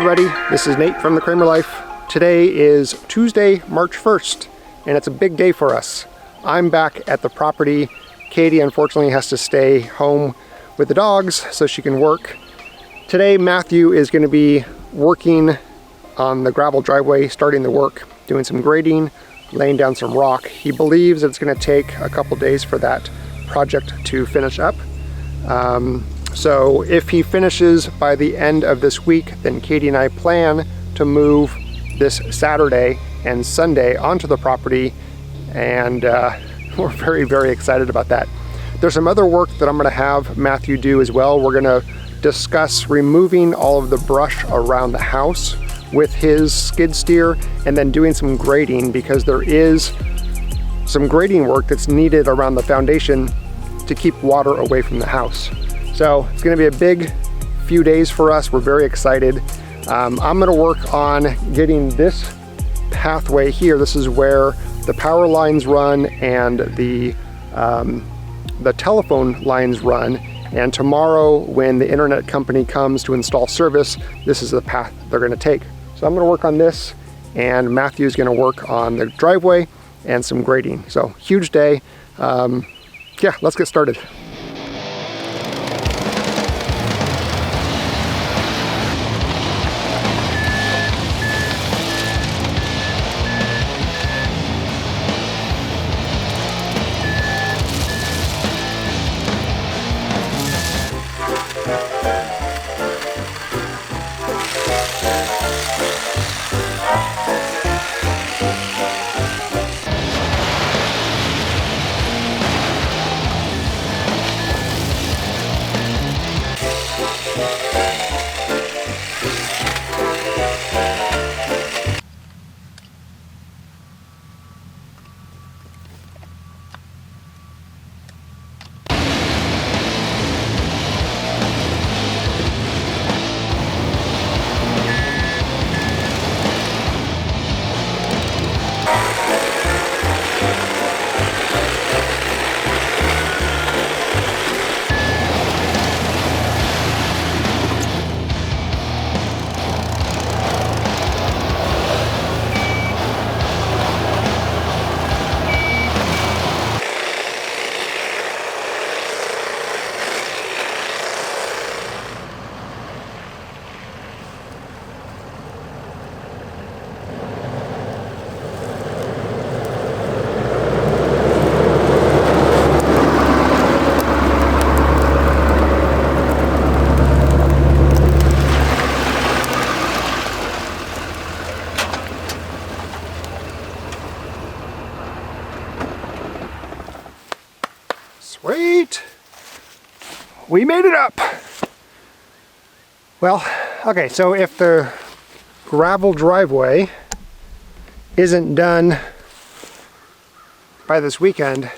everybody, this is Nate from the Kraemer Life. Today is Tuesday, March 1st, and it's a big day for us. I'm back at the property. Katie unfortunately has to stay home with the dogs so she can work. Today Matthew is going to be working on the gravel driveway, starting the work, doing some grading, laying down some rock. He believes that it's going to take a couple days for that project to finish up. So if he finishes by the end of this week, then Katie and I plan to move this Saturday and Sunday onto the property, and we're very, very excited about that. There's some other work that I'm going to have Matthew do as well. We're going to discuss removing all of the brush around the house with his skid steer, and then doing some grading, because there is some grading work that's needed around the foundation to keep water away from the house. So it's going to be a big few days for us. We're very excited. I'm going to work on getting this pathway here. This is where the power lines run and the telephone lines run. And tomorrow, when the internet company comes to install service, this is the path they're going to take. So I'm going to work on this, and Matthew's going to work on the driveway and some grading. So huge day. Yeah, let's get started. Sweet! We made it up! Well, okay, so if the gravel driveway isn't done by this weekend,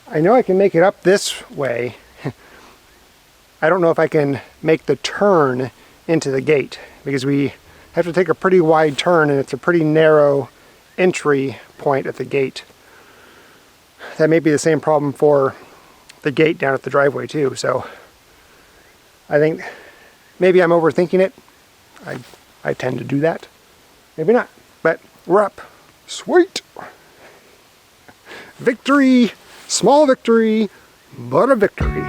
I know I can make it up this way. I don't know if I can make the turn into the gate, because we have to take a pretty wide turn, and it's a pretty narrow entry point at the gate. That may be the same problem for the gate down at the driveway too, so I think maybe I'm overthinking it. I tend to do that. Maybe not, but we're up. Sweet! Victory! Small victory, but a victory.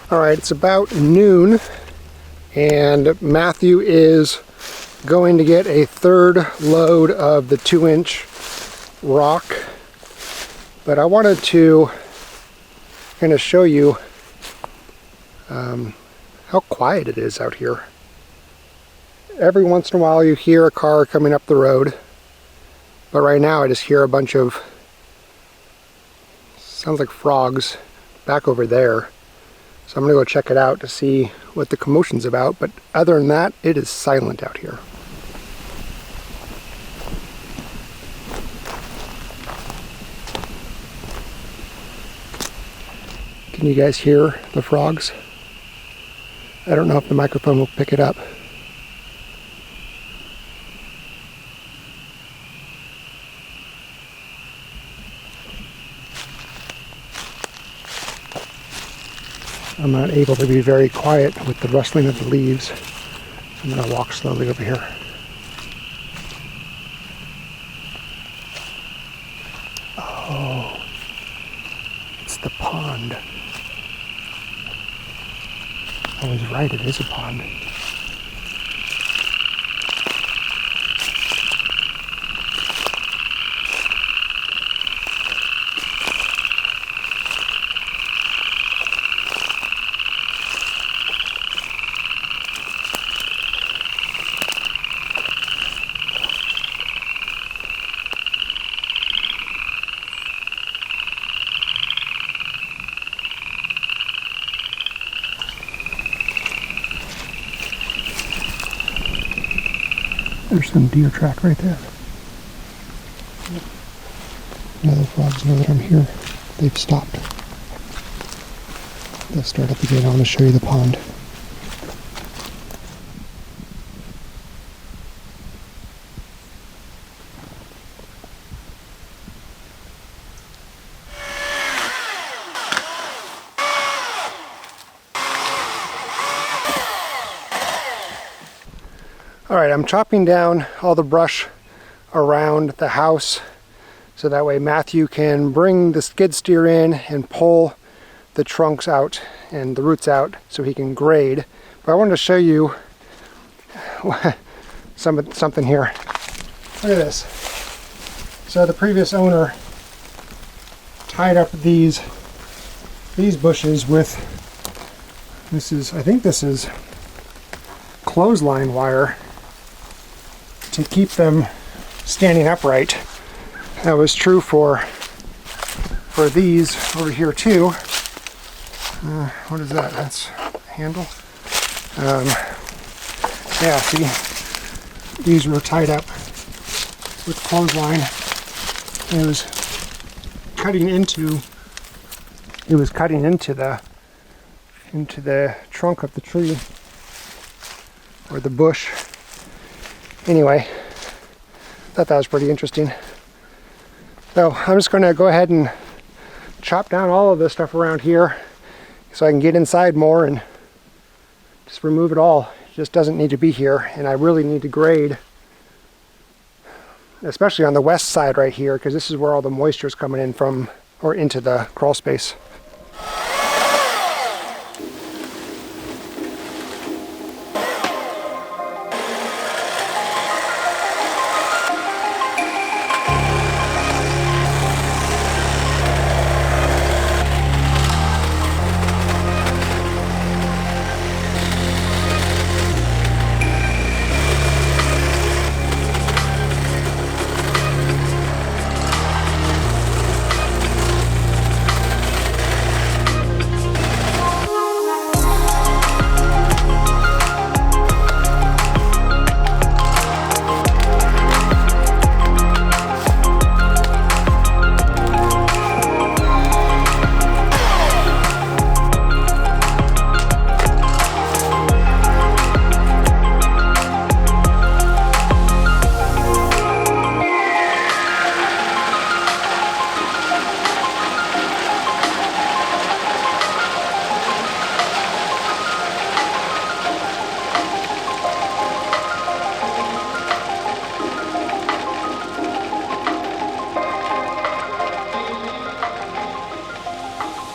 All right, it's about noon, and Matthew is going to get a third load of the 2-inch rock. But I wanted to kind of show you how quiet it is out here. Every once in a while you hear a car coming up the road, but right now I just hear a bunch of, sounds like frogs back over there. So I'm gonna go check it out to see what the commotion's about, but other than that, it is silent out here. Can you guys hear the frogs? I don't know if the microphone will pick it up. I'm not able to be very quiet with the rustling of the leaves. I'm going to walk slowly over here. Oh, it's the pond. I was right, it is a pond. There's some deer track right there. Now the frogs know that I'm here. They've stopped. They'll start up again. I want to show you the pond. Alright, I'm chopping down all the brush around the house so that way Matthew can bring the skid steer in and pull the trunks out and the roots out so he can grade. But I wanted to show you something here. Look at this. So the previous owner tied up these bushes with, I think this is clothesline wire to keep them standing upright. That was true for these over here too. What is that? That's a handle. Yeah, see, these were tied up with clothesline. And it was cutting into the trunk of the tree or the bush. Anyway, thought that was pretty interesting. So I'm just going to go ahead and chop down all of this stuff around here so I can get inside more and just remove it all. It just doesn't need to be here, and I really need to grade, especially on the west side right here, because this is where all the moisture is coming in from, or into the crawl space.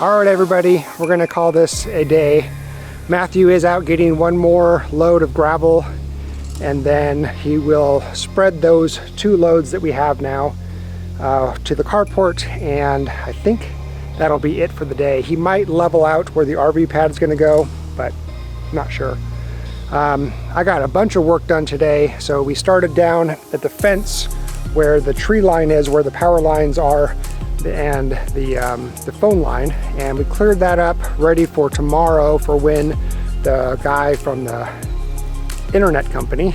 All right, everybody, we're gonna call this a day. Matthew is out getting one more load of gravel, and then he will spread those 2 loads that we have now to the carport, and I think that'll be it for the day. He might level out where the RV pad is gonna go, but not sure. I got a bunch of work done today. So we started down at the fence where the tree line is, where the power lines are, and the phone line, and we cleared that up ready for tomorrow for when the guy from the internet company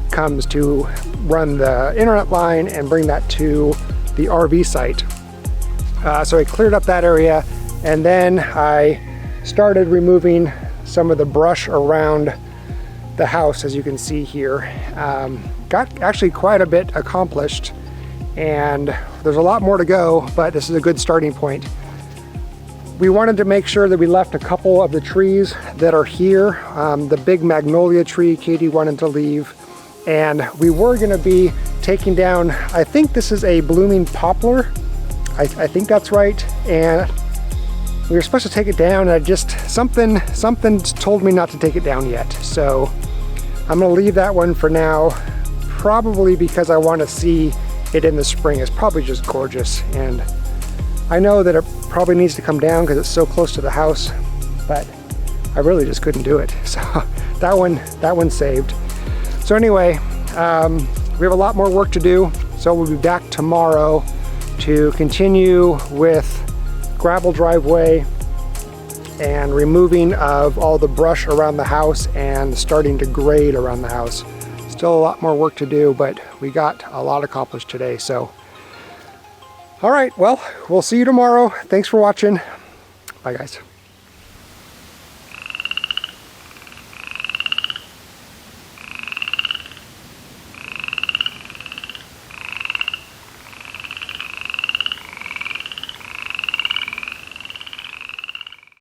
comes to run the internet line and bring that to the RV site. So I cleared up that area, and then I started removing some of the brush around the house, as you can see here. Got actually quite a bit accomplished, and there's a lot more to go, but this is a good starting point. We wanted to make sure that we left a couple of the trees that are here. The big magnolia tree Katie wanted to leave, and we were gonna be taking down, I think this is a blooming poplar. I think that's right, and we were supposed to take it down, and something told me not to take it down yet. So I'm gonna leave that one for now, probably because I wanna see it in the spring. It's probably just gorgeous, and I know that it probably needs to come down because it's so close to the house, but I really just couldn't do it. So that one saved. So anyway, we have a lot more work to do, so we'll be back tomorrow to continue with gravel driveway and removing of all the brush around the house and starting to grade around the house. Still a lot more work to do, but we got a lot accomplished today. So, all right, well, we'll see you tomorrow. Thanks for watching. Bye, guys.